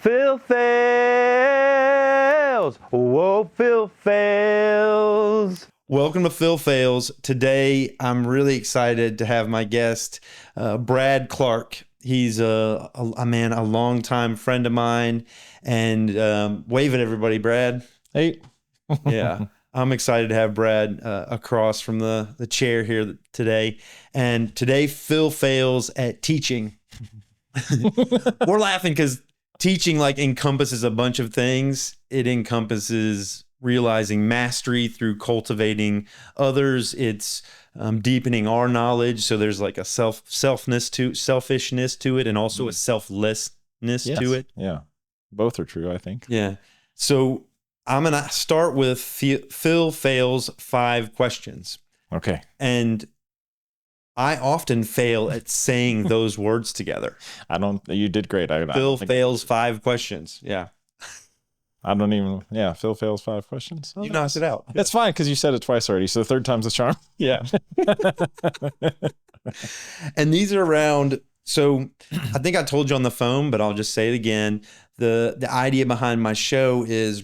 Phil Phails. Whoa, Phil Phails. Welcome to Phil Phails. Today, I'm really excited to have my guest, Brad Clark. He's a longtime friend of mine. And wave at everybody, Brad. Hey. Yeah. I'm excited to have Brad across from the chair here today. And today, Phil fails at teaching. We're laughing because teaching encompasses a bunch of things. It encompasses realizing mastery through cultivating others. It's deepening our knowledge. So there's a selfishness to it, and also a selflessness to it. Yeah. Both are true, I think. Yeah. So I'm going to start with Phil Phails 5 questions. Okay. And I often fail at saying those words together. You did great. Phil Phails 5 questions. Yeah. Phil Phails 5 questions. You knocked it out. That's fine because you said it twice already. So the third time's the charm. Yeah. And these are around, so I think I told you on the phone, but I'll just say it again. The idea behind my show is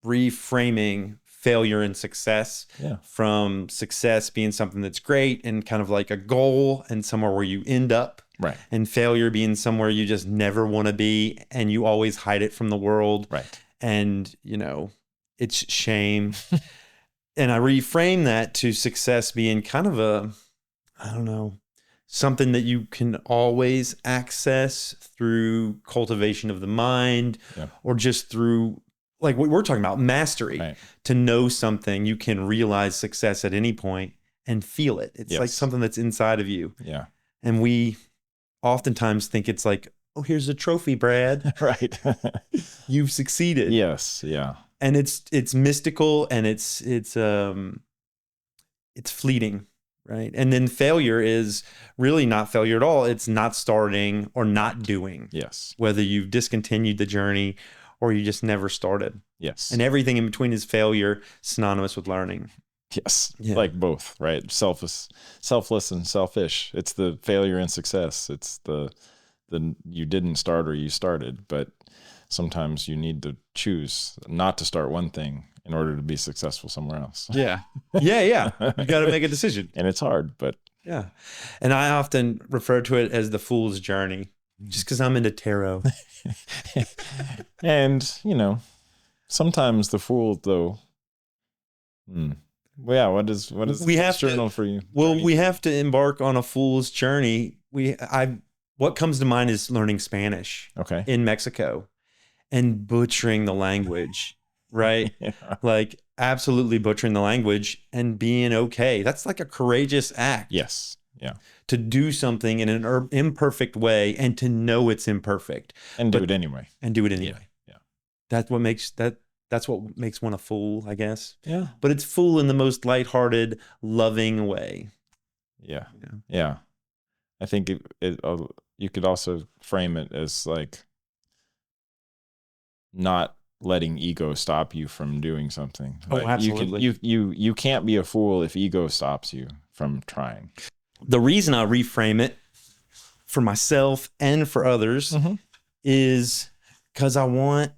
reframing failure and success, from success being something that's great and kind of like a goal and somewhere where you end up, right, and failure being somewhere you just never want to be and you always hide it from the world, right, and it's shame. And I reframe that to success being kind of something that you can always access through cultivation of the mind, or just through what we're talking about, mastery, right. To know something, you can realize success at any point and feel it. It's like something that's inside of you. Yeah. And we oftentimes think it's like, oh, here's a trophy, Brad. Right. You've succeeded. Yes. Yeah. And it's mystical, and it's fleeting, right? And then failure is really not failure at all. It's not starting or not doing. Yes. Whether you've discontinued the journey or you just never started. Yes. And everything in between is failure, synonymous with learning. Yes. Yeah. Like both, right? Selfless and selfish. It's the failure and success. It's the you didn't start or you started, but sometimes you need to choose not to start one thing in order to be successful somewhere else. Yeah. Yeah. You got to make a decision. And it's hard, but. Yeah. And I often refer to it as the fool's journey, just because I'm into tarot. And, sometimes the fool, though. Well, yeah, what is journal for you? Well, we have to embark on a fool's journey. What comes to mind is learning Spanish. Okay. In Mexico and butchering the language, right? Yeah. Absolutely butchering the language and being okay. That's like a courageous act. Yes. Yeah. To do something in an imperfect way and to know it's imperfect. Do it anyway. Yeah. That's what makes one a fool, I guess. Yeah. But it's fool in the most lighthearted, loving way. Yeah. Yeah. I think you could also frame it as not letting ego stop you from doing something. Oh, absolutely. You can't be a fool if ego stops you from trying. The reason I reframe it for myself and for others is because I want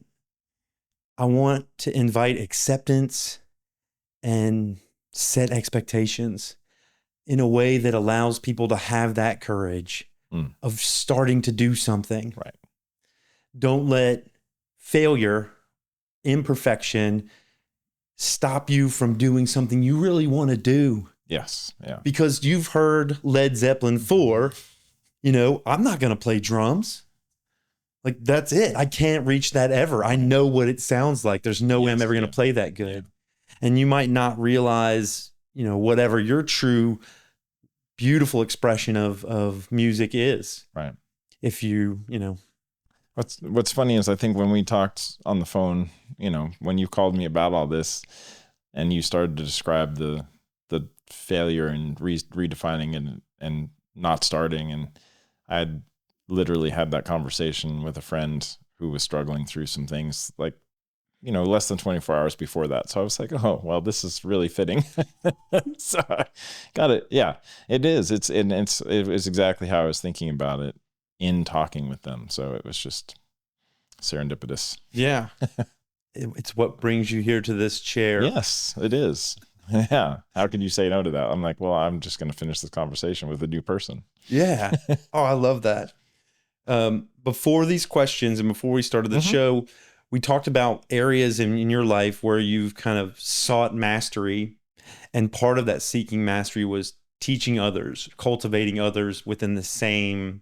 to invite acceptance and set expectations in a way that allows people to have that courage of starting to do something. Right. Don't let failure, imperfection stop you from doing something you really want to do. Yes. Yeah. Because you've heard Led Zeppelin 4, I'm not going to play drums. That's it. I can't reach that ever. I know what it sounds like. There's no way I'm ever going to play that good. Yeah. And you might not realize, whatever your true, beautiful expression of music is. Right. If you. What's funny is I think when we talked on the phone, when you called me about all this and you started to describe the failure and redefining it and not starting, and I had literally had that conversation with a friend who was struggling through some things less than 24 hours before that. So I was like, oh, well, this is really fitting. So I got it. Yeah, it is. It was exactly how I was thinking about it in talking with them. So it was just, serendipitous. Yeah. It's what brings you here to this chair. Yes, it is. Yeah. How could you say no to that? I'm like, well, I'm just going to finish this conversation with a new person. Yeah. Oh, I love that. Before these questions and before we started the show, we talked about areas in your life where you've kind of sought mastery. And part of that seeking mastery was teaching others, cultivating others within the same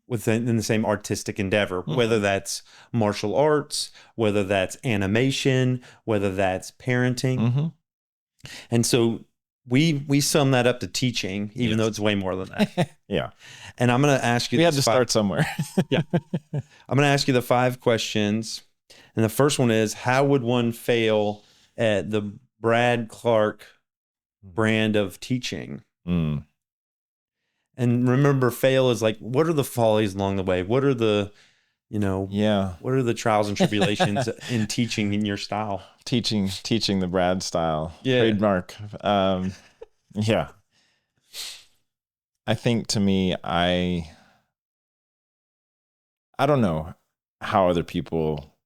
within the same artistic endeavor, whether that's martial arts, whether that's animation, whether that's parenting. And so we sum that up to teaching, even though it's way more than that. Yeah. And I'm going to ask you. We had to start somewhere. Yeah. I'm going to ask you the 5 questions. And the first one is, how would one fail at the Brad Clark brand of teaching? And remember, fail is like, what are the follies along the way? What are the, what are the trials and tribulations in teaching in your style? Teaching the Brad style. Yeah. Trademark. Yeah. I think to me, I don't know how other people,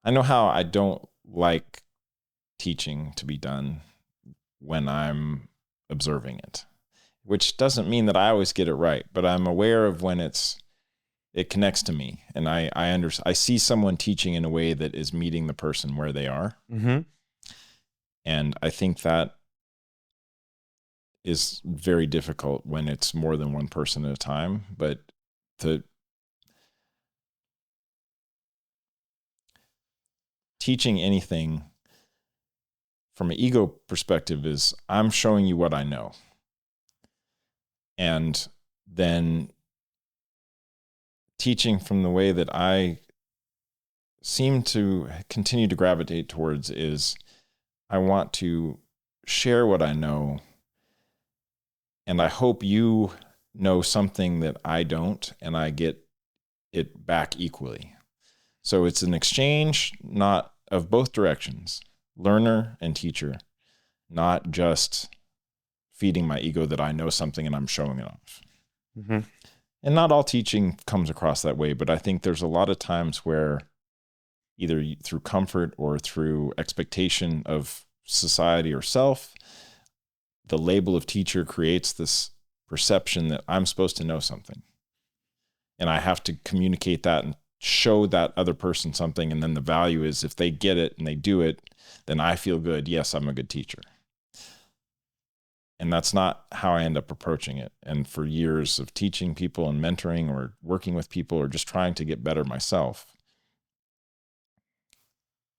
I know how I don't like teaching to be done when I'm observing it, which doesn't mean that I always get it right, but I'm aware of when it connects to me, and I see someone teaching in a way that is meeting the person where they are. And I think that is very difficult when it's more than one person at a time, but teaching anything from an ego perspective is, I'm showing you what I know. And then teaching from the way that I seem to continue to gravitate towards is, I want to share what I know, and I hope you know something that I don't, and I get it back equally. So it's an exchange, not of both directions, learner and teacher, not just feeding my ego that I know something and I'm showing it off. And not all teaching comes across that way, but I think there's a lot of times where either through comfort or through expectation of society or self, the label of teacher creates this perception that I'm supposed to know something. And I have to communicate that and show that other person something. And then the value is, if they get it and they do it, then I feel good. Yes, I'm a good teacher. And that's not how I end up approaching it. And for years of teaching people and mentoring or working with people or just trying to get better myself,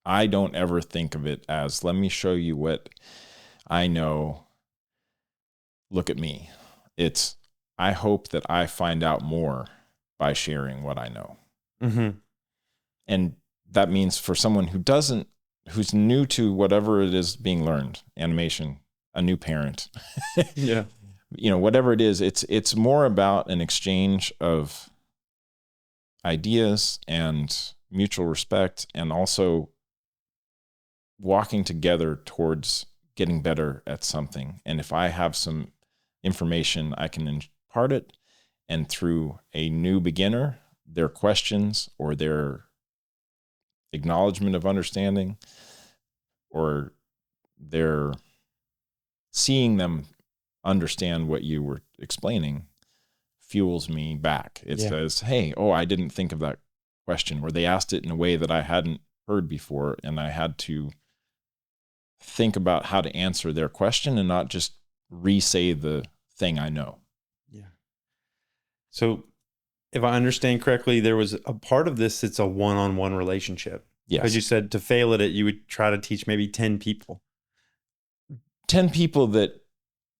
I don't ever think of it as, let me show you what I know. Look at me. It's, I hope that I find out more by sharing what I know. And that means for someone who's new to whatever it is being learned, animation, a new parent, whatever it is, it's more about an exchange of ideas and mutual respect, and also walking together towards getting better at something. And if I have some information, I can impart it, and through a new beginner, their questions or their acknowledgement of understanding, or their seeing them understand what you were explaining, fuels me back. It says, hey, I didn't think of that question, or they asked it in a way that I hadn't heard before, and I had to think about how to answer their question and not just re-say the thing I know. So if I understand correctly, there was a part of this, it's a one-on-one relationship. Yes. Because you said to fail at it, you would try to teach maybe 10 people. 10 people that,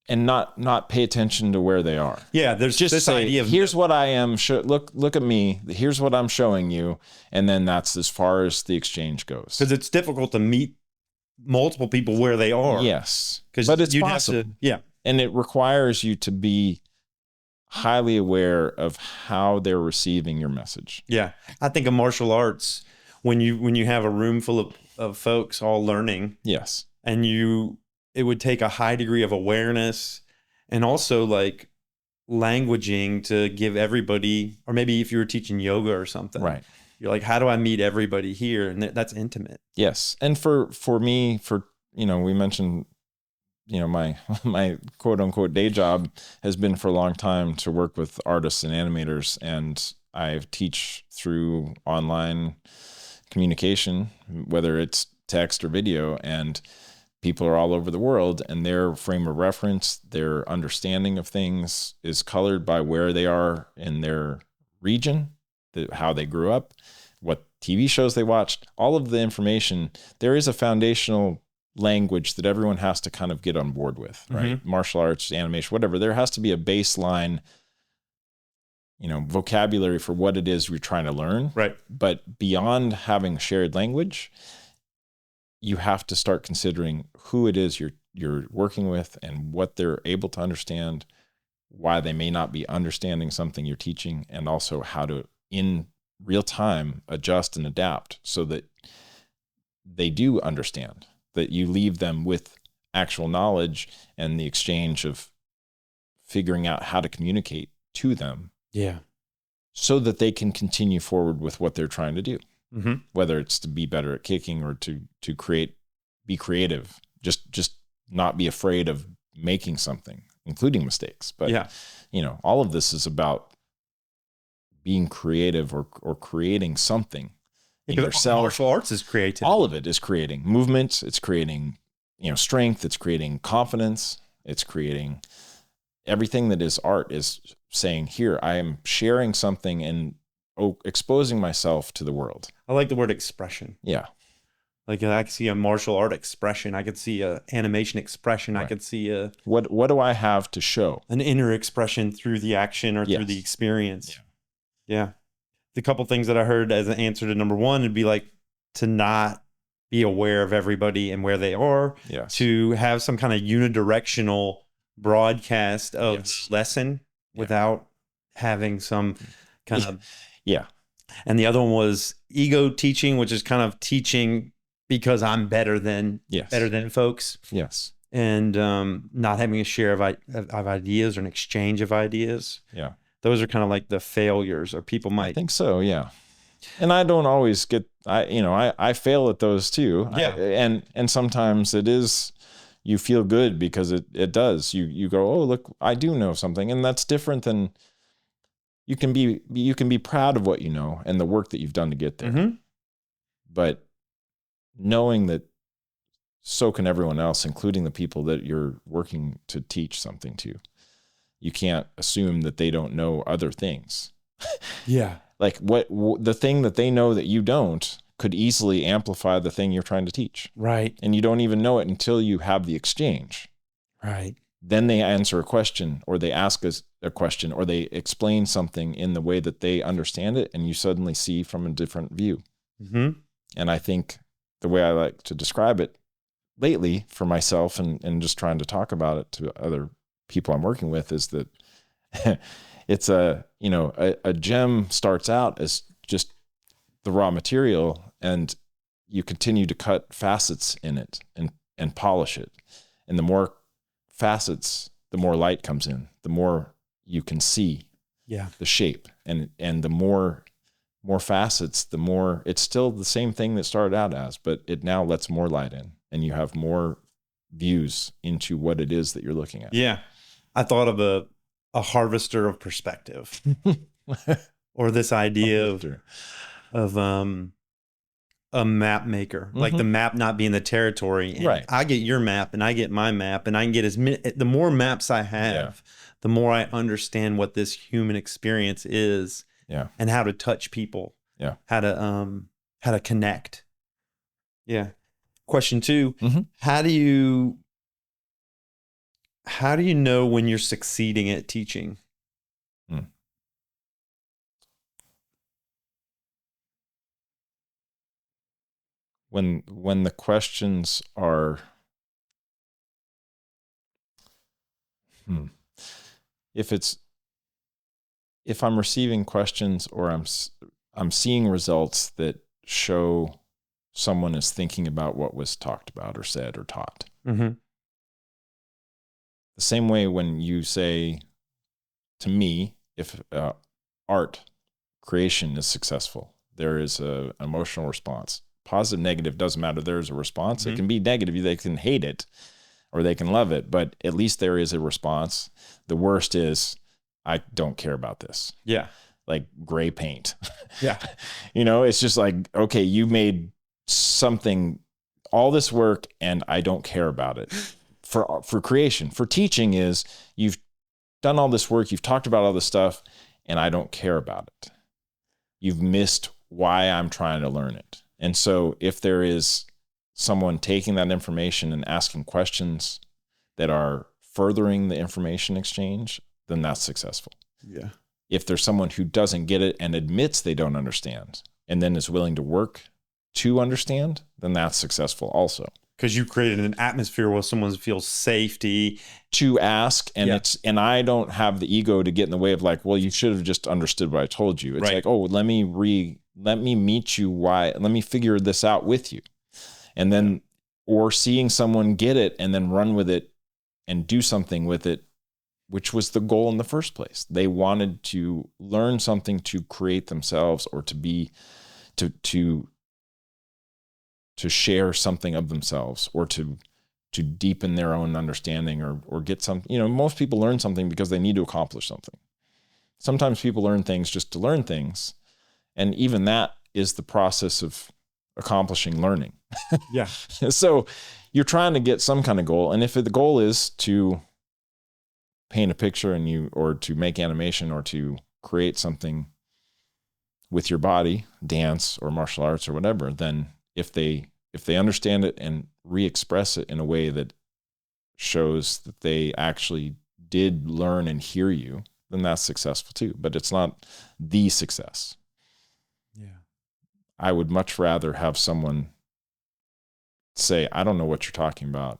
and not pay attention to where they are. Yeah, there's just this say, idea of, here's what I am. Look at me. Here's what I'm showing you. And then that's as far as the exchange goes. Because it's difficult to meet multiple people where they are. Yes. But it's possible. And it requires you to be highly aware of how they're receiving your message. Yeah. I think of martial arts, when you have a room full of folks all learning. Yes. And it would take a high degree of awareness, and also like languaging to give everybody, or maybe if you were teaching yoga or something, Right. you're like, how do I meet everybody here? And that's intimate. Yes. And for me, we mentioned, my quote unquote day job has been for a long time to work with artists and animators. And I teach through online communication, whether it's text or video, and people are all over the world, and their frame of reference, their understanding of things is colored by where they are in their region, how they grew up, what TV shows they watched, all of the information. There is a foundational language that everyone has to kind of get on board with, right? Mm-hmm. Martial arts, animation, whatever. There has to be a baseline, vocabulary for what it is you're trying to learn. Right. But beyond having shared language, you have to start considering who it is you're working with and what they're able to understand, why they may not be understanding something you're teaching, and also how to, in real time, adjust and adapt so that they do understand, that you leave them with actual knowledge and the exchange of figuring out how to communicate to them. Yeah. So that they can continue forward with what they're trying to do. Mm-hmm. Whether it's to be better at kicking or to be creative, just not be afraid of making something, including mistakes. But, all of this is about being creative or creating something in yourself. Martial arts is creativity. All of it is creating movement. It's creating, strength. It's creating confidence. It's creating everything that is art is saying, here, I am sharing something and exposing myself to the world. I like the word expression. Yeah. Like I could see a martial art expression. I could see a animation expression. Right. I could see what do I have to show? An inner expression through the action or through the experience. Yeah. The couple things that I heard as an answer to number one would be like to not be aware of everybody and where they are. Yes. To have some kind of unidirectional broadcast of the lesson without having some kind of And the other one was ego teaching, which is kind of teaching because I'm better than folks. Yes. And not having a share of ideas or an exchange of ideas. Yeah. Those are kind of like the failures, or people might. I think so. Yeah. And I don't always get, I fail at those too. Yeah. And sometimes it is, you feel good because it does. You go, oh, look, I do know something. And that's different than, you can be proud of what you know and the work that you've done to get there. Mm-hmm. But knowing that so can everyone else, including the people that you're working to teach something to. You can't assume that they don't know other things. Yeah. Like the thing that they know that you don't could easily amplify the thing you're trying to teach. Right. And you don't even know it until you have the exchange. Right. Then they answer a question, or they ask us a question, or they explain something in the way that they understand it, and you suddenly see from a different view. Mm-hmm. And I think the way I like to describe it lately for myself and just trying to talk about it to other people I'm working with is that it's a gem starts out as just the raw material, and you continue to cut facets in it and polish it. And the more facets, the more light comes in, the more you can see the shape, and the more facets, the more it's still the same thing that started out as, but it now lets more light in, and you have more views into what it is that you're looking at. Yeah. I thought of a harvester of perspective or this idea of a map maker, like the map not being the territory. And right. I get your map and I get my map, and I can get as many, the more maps I have, the more I understand what this human experience is and how to touch people, how to connect. Yeah. Question 2, how do you know when you're succeeding at teaching? When the questions are, if I'm receiving questions, or I'm seeing results that show someone is thinking about what was talked about or said or taught. Mm-hmm. The same way when you say, to me, if art creation is successful, there is a emotional response. Positive, negative, doesn't matter. There's a response. It can be negative. They can hate it or they can love it, but at least there is a response. The worst is, I don't care about this. Yeah. Like gray paint. Yeah. It's just like, okay, you made something, all this work, and I don't care about it. For creation, for teaching is, you've done all this work, you've talked about all this stuff, and I don't care about it. You've missed why I'm trying to learn it. And so if there is someone taking that information and asking questions that are furthering the information exchange, then that's successful. Yeah. If there's someone who doesn't get it and admits they don't understand and then is willing to work to understand, then that's successful also. Because you created an atmosphere where someone feels safety to ask, and and I don't have the ego to get in the way of like, well, you should have just understood what I told you. It's like, oh, let me meet you. Why? Let me figure this out with you. And then, or seeing someone get it and then run with it and do something with it, which was the goal in the first place. They wanted to learn something to create themselves, or to be, to share something of themselves, or to deepen their own understanding, or get some, most people learn something because they need to accomplish something. Sometimes people learn things just to learn things. And even that is the process of accomplishing learning. Yeah. So you're trying to get some kind of goal. And if the goal is to paint a picture or to make animation, or to create something with your body, dance or martial arts or whatever, then if they understand it and re-express it in a way that shows that they actually did learn and hear you, then that's successful too. But it's not the success. Yeah. I would much rather have someone say, I don't know what you're talking about,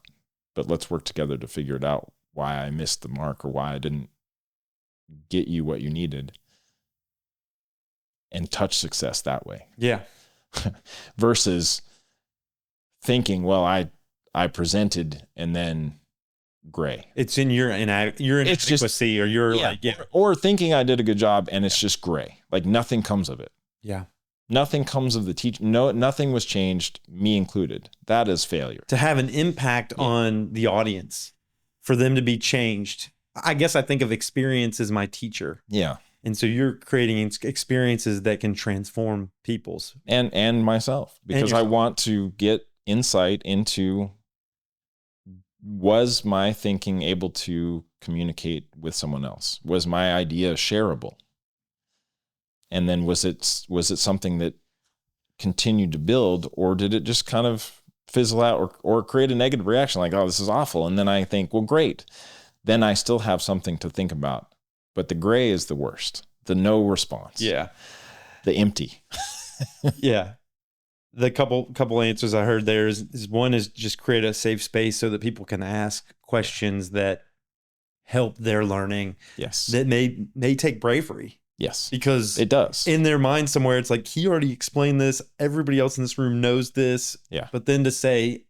but let's work together to figure it out, why I missed the mark or why I didn't get you what you needed, and touch success that way. Yeah. Versus thinking, well, I presented and then gray. It's in your inadequacy, or you're or thinking I did a good job and it's just gray. Like nothing comes of it. Yeah. Nothing comes of the teaching. No, nothing was changed, me included. That is failure. To have an impact on the audience, for them to be changed. I guess I think of experience as my teacher. Yeah. And so you're creating experiences that can transform people's. And myself, because I want to get insight into, was my thinking able to communicate with someone else? Was my idea shareable? And then was it something that continued to build, or did it just kind of fizzle out or create a negative reaction? Like, oh, this is awful. And then I think, well, great. Then I still have something to think about. But the gray is the worst. The no response. Yeah. The empty. Yeah. The couple answers I heard there is one is just create a safe space so that people can ask questions that help their learning. Yes. That may take bravery. Yes. Because it does. In their mind somewhere, it's like, he already explained this. Everybody else in this room knows this. Yeah. But then to say,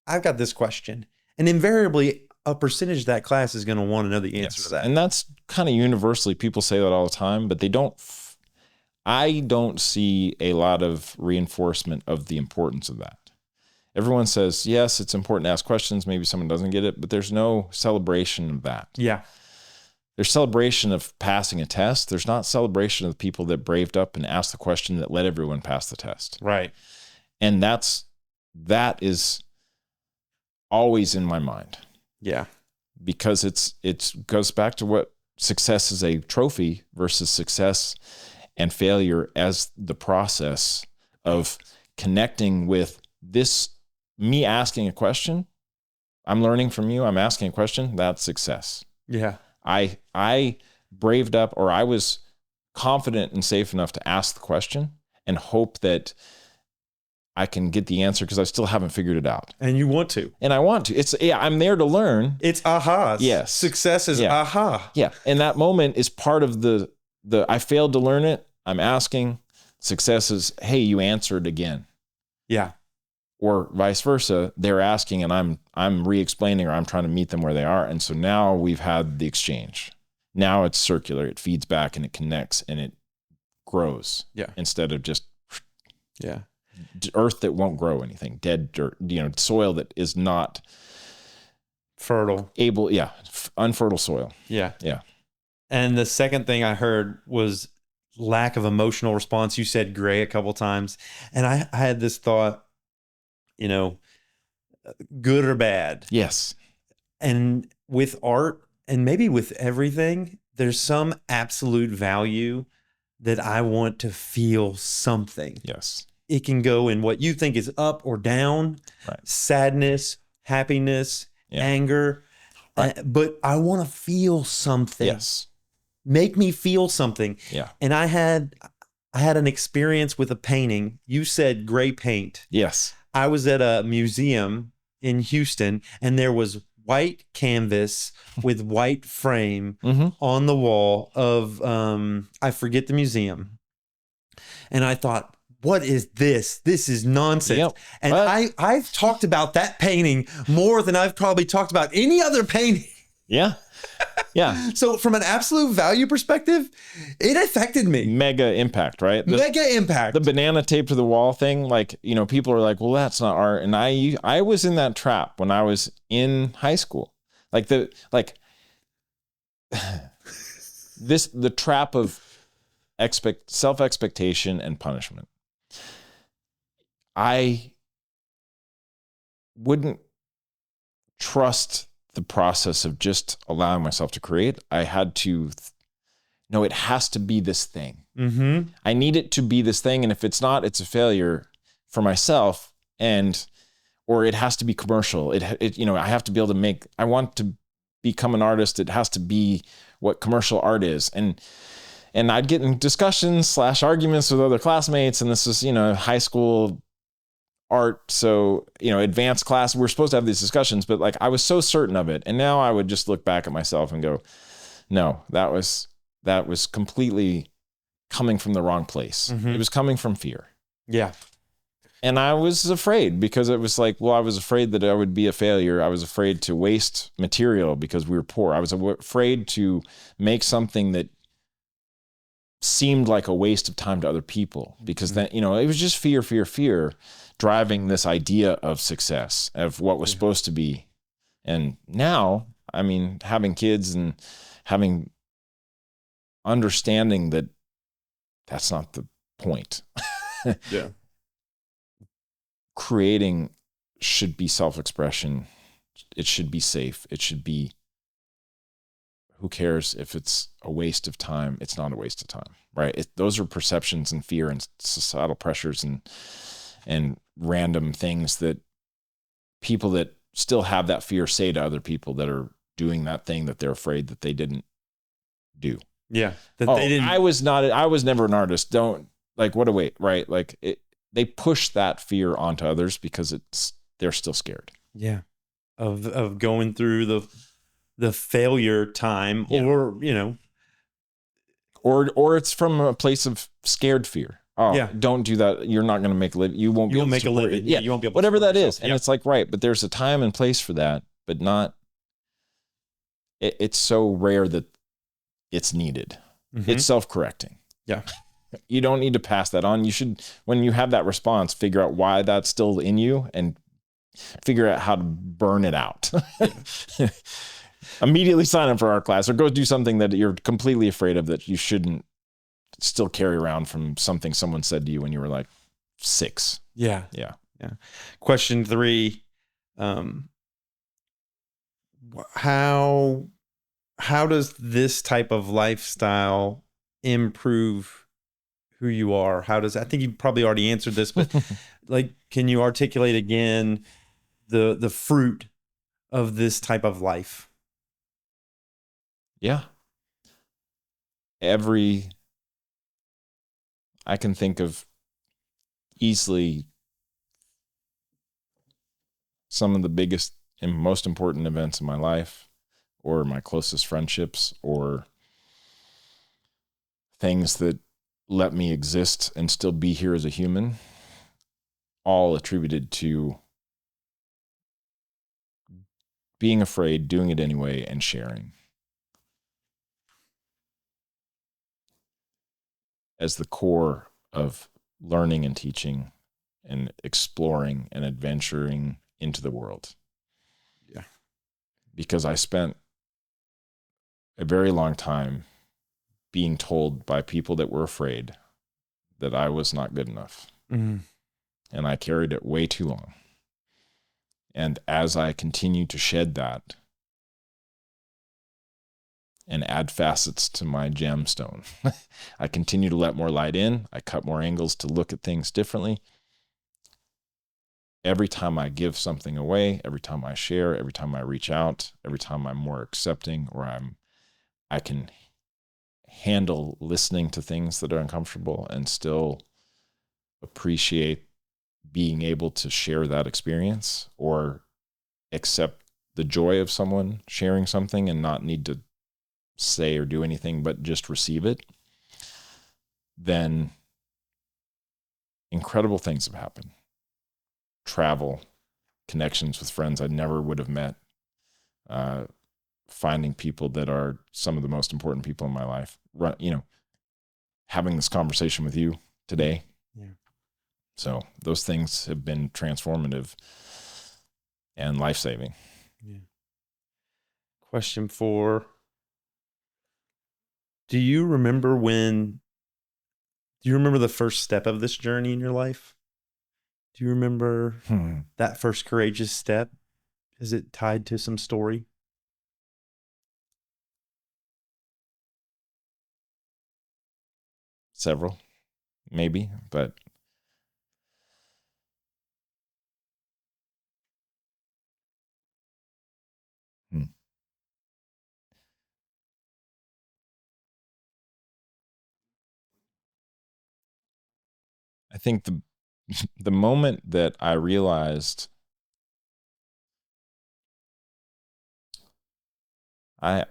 I've got this question. And invariably, a percentage of that class is going to want to know the answer to that. And that's kind of universally, people say that all the time, but I don't see a lot of reinforcement of the importance of that. Everyone says, yes, it's important to ask questions. Maybe someone doesn't get it, but there's no celebration of that. Yeah. There's celebration of passing a test. There's not celebration of the people that braved up and asked the question that let everyone pass the test. Right. And that is always in my mind. Yeah. Because it goes back to what success is, a trophy versus success and failure as the process of connecting with this, me asking a question. I'm learning from you. I'm asking a question. That's success. Yeah. I braved up, or I was confident and safe enough to ask the question and hope that I can get the answer, because I still haven't figured it out. And you want to. And I want to. I'm there to learn. It's ahas. Yes. Success is aha. Yeah. And that moment is part of the I failed to learn it. I'm asking. Success is, hey, you answered again. Yeah. Or vice versa. They're asking and I'm re-explaining, or I'm trying to meet them where they are. And so now we've had the exchange. Now it's circular. It feeds back and it connects and it grows. Yeah. Instead of just Yeah. earth that won't grow anything, dead dirt, soil that is not Fertile. able. Yeah. Unfertile soil. Yeah. Yeah. And the second thing I heard was lack of emotional response. You said gray a couple times. And I had this thought, good or bad. Yes. And with art and maybe with everything, there's some absolute value that I want to feel something. Yes. It can go in what you think is up or down, Right. sadness, happiness, anger. Right. But I want to feel something. Yes. Make me feel something. Yeah. And I had an experience with a painting. You said gray paint. Yes. I was at a museum in Houston, and there was white canvas with white frame on the wall of I forget the museum. And I thought, what is this? This is nonsense. Yep. And I've talked about that painting more than I've probably talked about any other painting. Yeah. Yeah. So from an absolute value perspective, it affected me. Mega impact, right? Mega impact. The banana taped to the wall thing, like, people are like, well, that's not art. And I was in that trap when I was in high school. The trap of self-expectation and punishment. I wouldn't trust the process of just allowing myself to create. I had to no, it has to be this thing. Mm-hmm. I need it to be this thing. And if it's not, it's a failure for myself. Or it has to be commercial. I have to be able to I want to become an artist. It has to be what commercial art is. And I'd get in discussions / arguments with other classmates. And this is, high school art. So, advanced class, we're supposed to have these discussions, but I was so certain of it. And now I would just look back at myself and go, no, that was completely coming from the wrong place. Mm-hmm. It was coming from fear. Yeah. And I was afraid because it was I was afraid that I would be a failure. I was afraid to waste material because we were poor. I was afraid to make something that seemed like a waste of time to other people because then, it was just fear driving this idea of success, of what was supposed to be. And now, having kids and understanding that that's not the point. Yeah. Creating should be self-expression. It should be safe. It should be, who cares if it's a waste of time? It's not a waste of time, right? Those are perceptions and fear and societal pressures and random things that people that still have that fear say to other people that are doing that thing that they're afraid that they didn't do. Yeah. They didn't. I was never an artist. Don't what a wait, right? They push that fear onto others because they're still scared. Yeah. Of going through the failure time or it's from a place of scared fear. Oh, yeah. Don't do that. You're not going to make a living. You won't make a living. Yeah. You won't be able to whatever that yourself. is. And it's right, but there's a time and place for that, but not, it's so rare that it's needed. Mm-hmm. It's self-correcting. Yeah. You don't need to pass that on. You should, when you have that response, figure out why that's still in you and figure out how to burn it out. Immediately sign up for our class or go do something that you're completely afraid of that you shouldn't still carry around from something someone said to you when you were 6. Yeah. Yeah. Yeah. Question 3. How does this type of lifestyle improve who you are? I think you probably already answered this, but can you articulate again the fruit of this type of life? Yeah. I can think of easily some of the biggest and most important events in my life, or my closest friendships, or things that let me exist and still be here as a human, all attributed to being afraid, doing it anyway, and sharing. as the core of learning and teaching and exploring and adventuring into the world. Yeah. Because I spent a very long time being told by people that were afraid that I was not good enough. Mm. And I carried it way too long. And as I continue to shed that and add facets to my gemstone, I continue to let more light in. I cut more angles to look at things differently. Every time I give something away, every time I share, every time I reach out, every time I'm more accepting, or I can handle listening to things that are uncomfortable and still appreciate being able to share that experience or accept the joy of someone sharing something and not need to say or do anything but just receive it, then incredible things have happened. Travel, connections with friends I never would have met, finding people that are some of the most important people in my life, having this conversation with you today. Yeah. So those things have been transformative and life-saving. Yeah. Question 4. Do you remember the first step of this journey in your life? Do you remember that first courageous step? Is it tied to some story? Several, maybe, but I think the moment that I realized I'll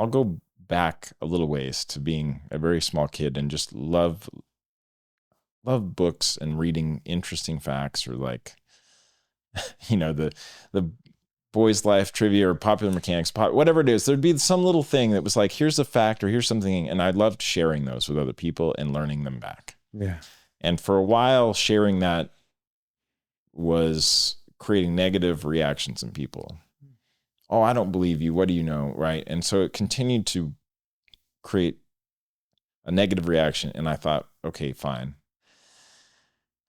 go back a little ways to being a very small kid and just love books and reading interesting facts, or like, the boys' life trivia or popular mechanics, whatever it is. There'd be some little thing that was like, here's a fact or here's something. And I loved sharing those with other people and learning them back. Yeah. And for a while, sharing that was creating negative reactions in people. Oh, I don't believe you. What do you know? Right. And so it continued to create a negative reaction. And I thought, okay, fine.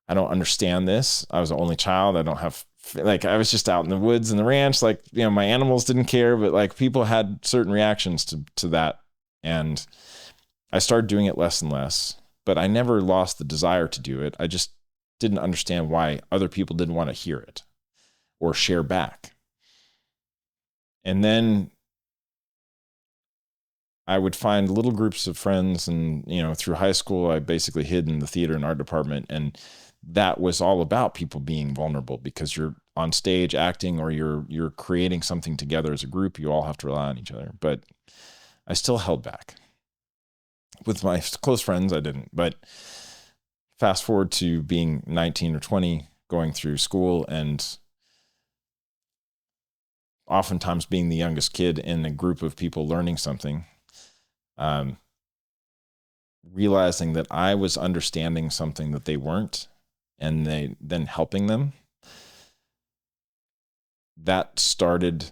I don't understand this. I was the only child. I don't have, I was just out in the woods and the ranch. My animals didn't care, but people had certain reactions to that. And I started doing it less and less, but I never lost the desire to do it. I just didn't understand why other people didn't want to hear it or share back. And then I would find little groups of friends, and, through high school, I basically hid in the theater and art department. And that was all about people being vulnerable, because you're on stage acting or you're creating something together as a group. You all have to rely on each other. But I still held back. With my close friends, I didn't. But fast forward to being 19 or 20, going through school, and oftentimes being the youngest kid in a group of people learning something, realizing that I was understanding something that they weren't, and then helping them. That started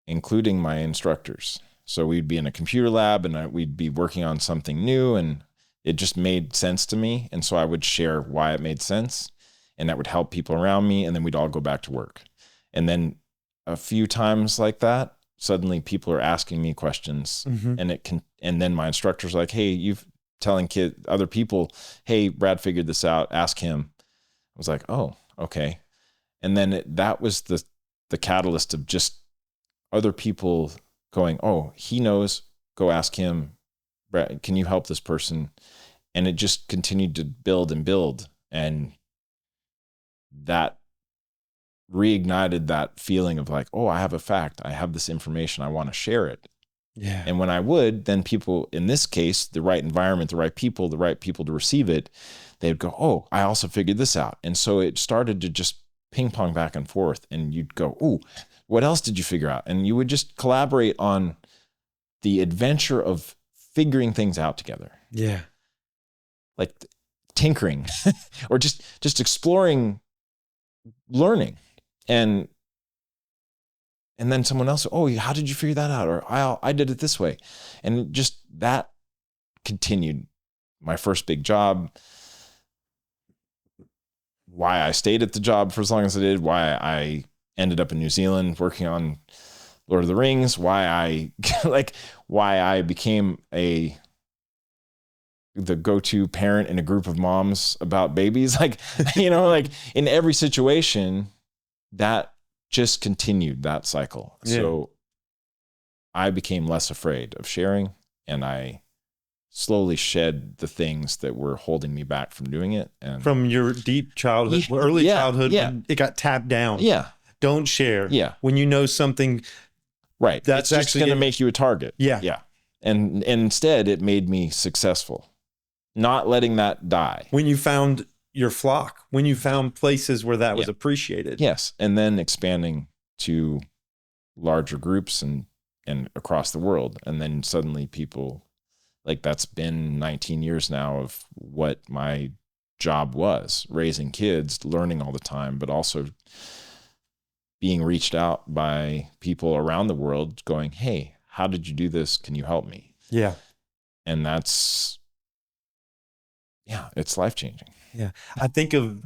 including my instructors. So we'd be in a computer lab and we'd be working on something new, and it just made sense to me. And so I would share why it made sense, and that would help people around me. And then we'd all go back to work. And then a few times like that, suddenly people are asking me questions, and then my instructor's like, hey, you've telling other people, hey, Brad figured this out, ask him. I was like, oh, okay. And then that was the catalyst of just other people going, oh, he knows, go ask him. Brad, can you help this person? And it just continued to build and build. And that reignited that feeling of oh, I have a fact. I have this information. I want to share it. Yeah. And when I would, then people, in this case, the right environment, the right people to receive it, they'd go, oh, I also figured this out. And so it started to just ping pong back and forth. And you'd go, oh, what else did you figure out? And you would just collaborate on the adventure of figuring things out together. Yeah. like tinkering or just exploring, learning. And then someone else, oh, how did you figure that out? Or I did it this way. And just that continued. My first big job, why I stayed at the job for as long as I did, why I ended up in New Zealand working on Lord of the Rings, why I became the go-to parent in a group of moms about babies. Like, like in every situation, that just continued that cycle. Yeah. So I became less afraid of sharing, and I slowly shed the things that were holding me back from doing it. And from your deep childhood, early childhood, when it got tapped down. Yeah. Don't share. Yeah. When you know something. Right. That's just going to make you a target. Yeah. Yeah. And instead it made me successful. Not letting that die. When you found your flock, when you found places where that was appreciated. Yes. And then expanding to larger groups and across the world. And then suddenly people, like, that's been 19 years now of what my job was, raising kids, learning all the time, but also being reached out by people around the world going, hey, how did you do this? Can you help me? Yeah. And that's, it's life-changing. Yeah. I think of,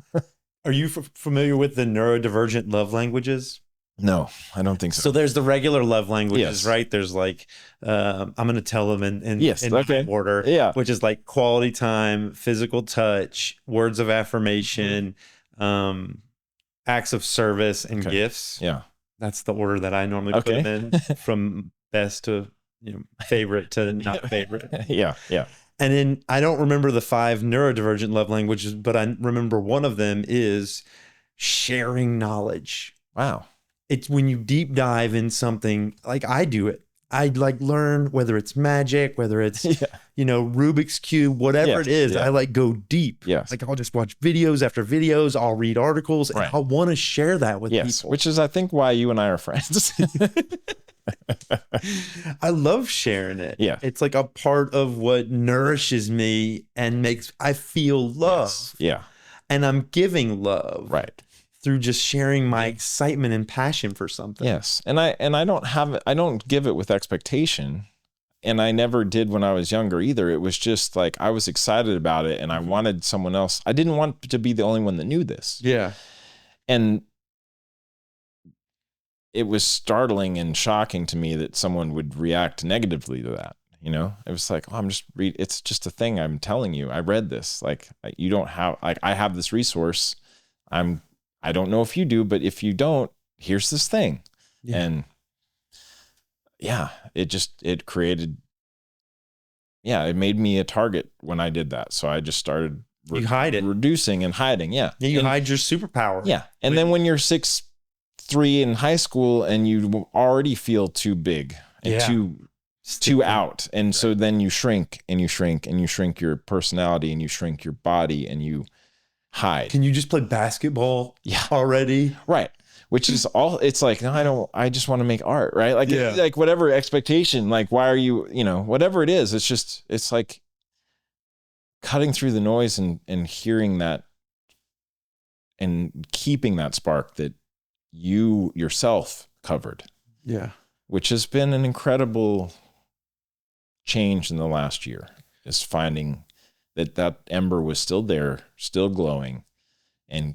are you familiar with the neurodivergent love languages? No, I don't think so. So there's the regular love languages, right? There's like, I'm going to tell them in order, which is like quality time, physical touch, words of affirmation, acts of service, and gifts. Yeah. That's the order that I normally put them in, from best to favorite to not favorite. Yeah. And then I don't remember the 5 neurodivergent love languages, but I remember one of them is sharing knowledge. Wow. It's when you deep dive in something, like I do it. I like learn, whether it's magic, whether it's, Rubik's Cube, whatever it is, I like go deep. Yes. Like I'll just watch videos after videos. I'll read articles and I want to share that with people. Which is, I think, why you and I are friends. I love sharing it. Yeah. It's like a part of what nourishes me and makes I feel love. Yes. Yeah. And I'm giving love. Right. Through just sharing my excitement and passion for something. Yes. And I don't give it with expectation. And I never did when I was younger either. It was just like, I was excited about it and I wanted someone else. I didn't want to be the only one that knew this. Yeah. And it was startling and shocking to me that someone would react negatively to that. It was like, oh, it's just a thing I'm telling you. I read this. Like, you don't have, like, I have this resource. I don't know if you do, but if you don't, here's this thing. Yeah. And it created, it made me a target when I did that. So I just started you hide it, reducing and hiding. Yeah. You hide your superpower. Yeah. And then when you're 6'3" in high school and you already feel too big and too out. And so then you shrink and you shrink and you shrink your personality and you shrink your body and you hide. Can you just play basketball already? Right. Which is all, it's like, no, I just want to make art, right? Like, like whatever expectation, like, why are you, whatever it is, it's like cutting through the noise and hearing that and keeping that spark that you yourself covered. Yeah. Which has been an incredible change in the last year, is finding that ember was still there, still glowing, and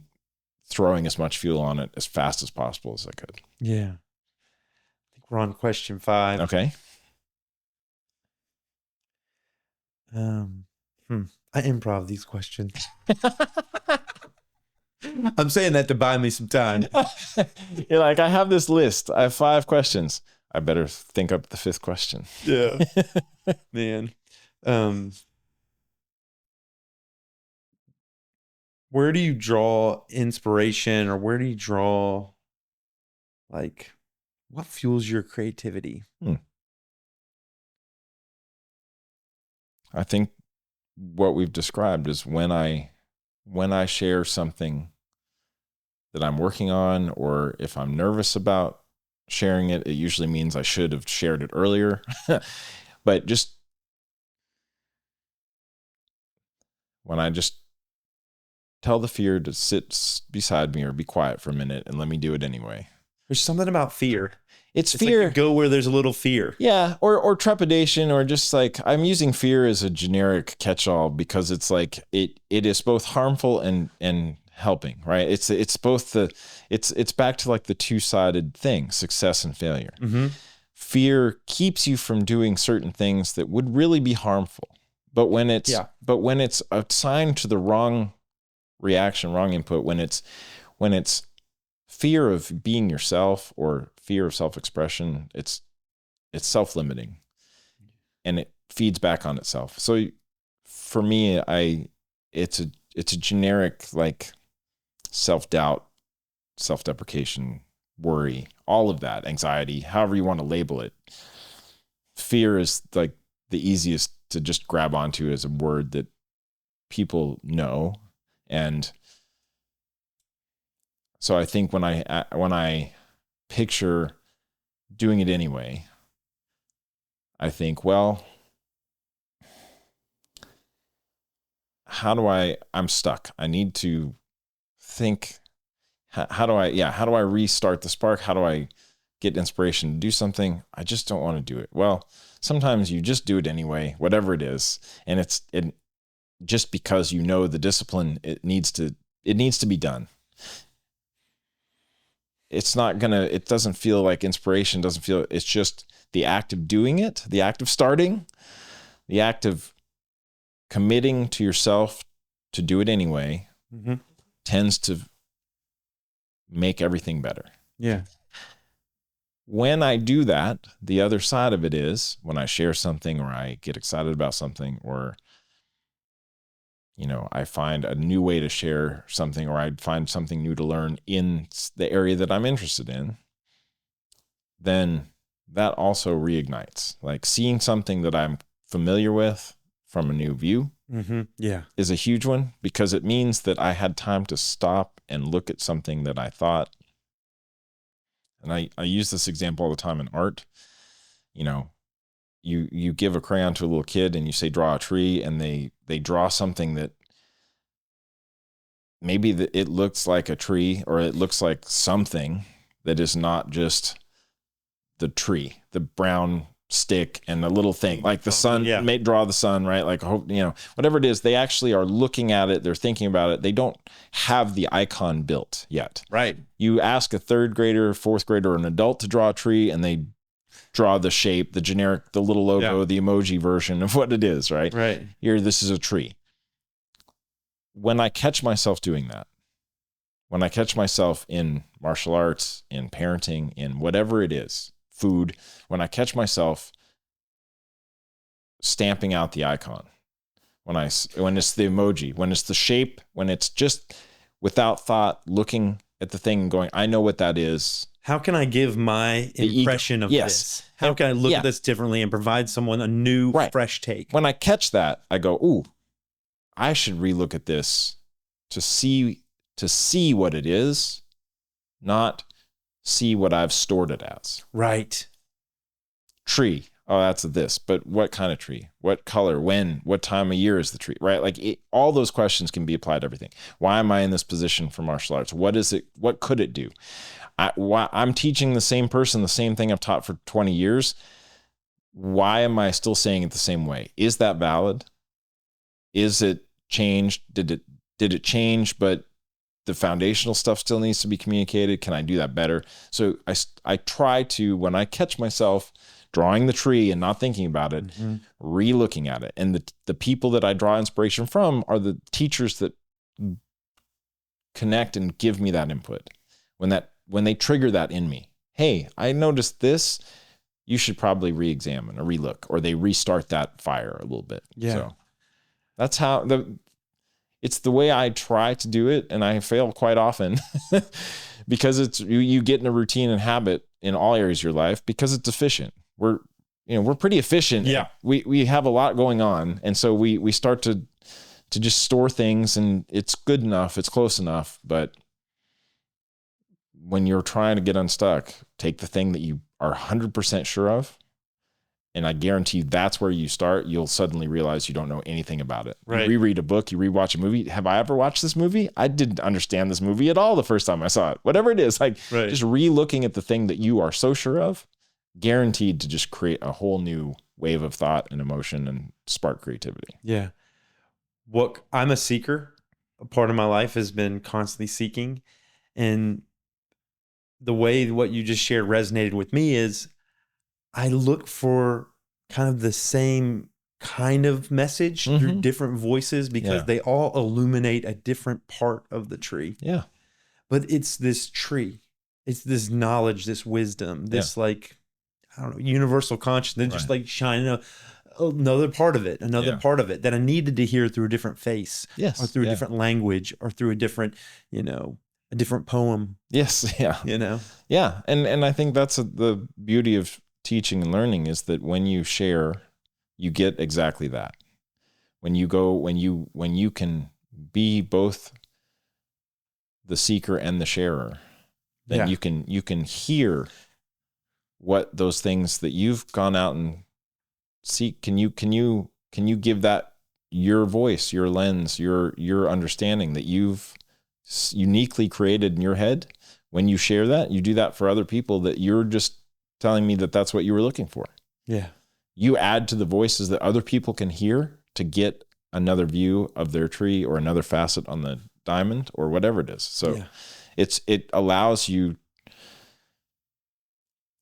throwing as much fuel on it as fast as possible as I could. Yeah. I think we're on question 5. Okay. I improv these questions. I'm saying that to buy me some time. You're like, I have this list. I have 5 questions. I better think up the 5th question. Yeah. Man. Where do you draw inspiration, or where do you draw, like, what fuels your creativity? I think what we've described is when I share something that I'm working on, or if I'm nervous about sharing it, it usually means I should have shared it earlier. But just when I just tell the fear to sit beside me or be quiet for a minute and let me do it anyway. There's something about fear. It's fear. like go where there's a little fear. Yeah. Or trepidation, or just like, I'm using fear as a generic catch-all because it's like, it is both harmful and helping, right? It's both it's back to like the two-sided thing, success and failure. Mm-hmm. Fear keeps you from doing certain things that would really be harmful. But when it's assigned to the wrong reaction, wrong input, when it's fear of being yourself or fear of self-expression, it's self-limiting and it feeds back on itself. So for me, it's a generic like self-doubt, self-deprecation, worry, all of that, anxiety, however you want to label it. Fear is like the easiest to just grab onto as a word that people know. And so I think when I picture doing it anyway, I think, well, I'm stuck. I need to think, how do I restart the spark? How do I get inspiration to do something? I just don't want to do it. Well, sometimes you just do it anyway, whatever it is. And it just because you know the discipline, it needs to be done. It doesn't feel like inspiration, it's just the act of doing it, the act of starting, the act of committing to yourself to do it anyway, mm-hmm. tends to make everything better. Yeah. When I do that, the other side of it is when I share something or I get excited about something, or I find a new way to share something, or I find something new to learn in the area that I'm interested in, then that also reignites. Like seeing something that I'm familiar with from a new view mm-hmm. is a huge one, because it means that I had time to stop and look at something that I thought. And I use this example all the time in art. You give a crayon to a little kid and you say, draw a tree, and they draw something that maybe it looks like a tree, or it looks like something that is not just the tree, the brown stick and a little thing like the sun. May draw the sun, right? Like, whatever it is, they actually are looking at it. They're thinking about it. They don't have the icon built yet. Right. You ask a third grader, fourth grader, or an adult to draw a tree, and they draw the shape, the generic, the little logo, the emoji version of what it is, right? Right. Here, this is a tree. When I catch myself doing that, when I catch myself in martial arts, in parenting, in whatever it is, food, when I catch myself stamping out the icon, when it's the emoji, when it's the shape, when it's just without thought looking at the thing and going, I know what that is. How can I give my impression of this? How can I look at this differently and provide someone a new, fresh take? When I catch that, I go, ooh, I should relook at this to see what it is, not see what I've stored it as. Right. Tree. Oh, that's this. But what kind of tree? What color? When? What time of year is the tree? Right? Like all those questions can be applied to everything. Why am I in this position for martial arts? What is it? What could it do? I'm teaching the same person the same thing I've taught for 20 years. Why am I still saying it the same way? Is that valid? Is it changed? Did it change, but the foundational stuff still needs to be communicated? Can I do that better? So I try to, when I catch myself drawing the tree and not thinking about it, mm-hmm. re-looking at it. And the people that I draw inspiration from are the teachers that connect and give me that input. When they trigger that in me, hey, I noticed this, you should probably re-examine or relook, or they restart that fire a little bit. Yeah. So that's how it's the way I try to do it, and I fail quite often because it's you get in a routine and habit in all areas of your life because it's efficient. We're pretty efficient. Yeah. We have a lot going on, and so we start to just store things, and it's good enough, it's close enough, but when you're trying to get unstuck, take the thing that you are 100% sure of And I guarantee that's where you start. You'll suddenly realize you don't know anything about it. Right. You reread a book, you rewatch a movie. Have I ever watched this movie? I didn't understand this movie at all the first time I saw it. Whatever it is, like Right. just re-looking at the thing that you are so sure of, guaranteed to just create a whole new wave of thought and emotion and spark creativity. Yeah. I'm a seeker. A part of my life has been constantly seeking. And the way what you just shared resonated with me is I look for kind of the same kind of message through different voices because they all illuminate a different part of the tree. Yeah. But it's this tree. It's this knowledge, this wisdom, this like, I don't know, universal consciousness, just like shining another part of it that I needed to hear through a different face, or through a different language, or through a different, a different poem. Yes. Yeah. Yeah. And I think that's the beauty of teaching and learning is that when you share, you get exactly that. When you can be both the seeker and the sharer, then you can hear what those things that you've gone out and seek. Can you give that your voice, your lens, your understanding that you've uniquely created in your head? When you share that, you do that for other people, that you're just telling me that that's what you were looking for. Yeah. You add to the voices that other people can hear to get another view of their tree or another facet on the diamond or whatever it is. So it allows you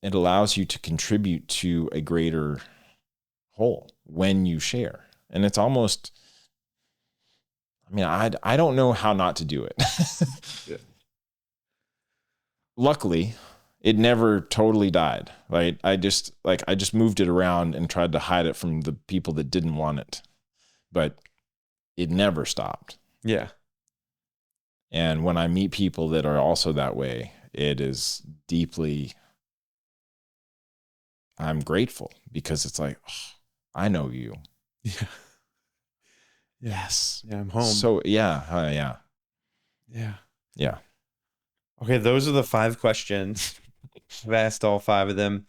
to contribute to a greater whole when you share. And it's almost, I don't know how not to do it. Luckily, it never totally died. Right? I just moved it around and tried to hide it from the people that didn't want it. But it never stopped. Yeah. And when I meet people that are also that way, it is deeply, I'm grateful, because it's like, oh, I know you. Yeah. Yes. Yeah, I'm home. So yeah. Okay, those are the 5 questions. I've asked all 5 of them.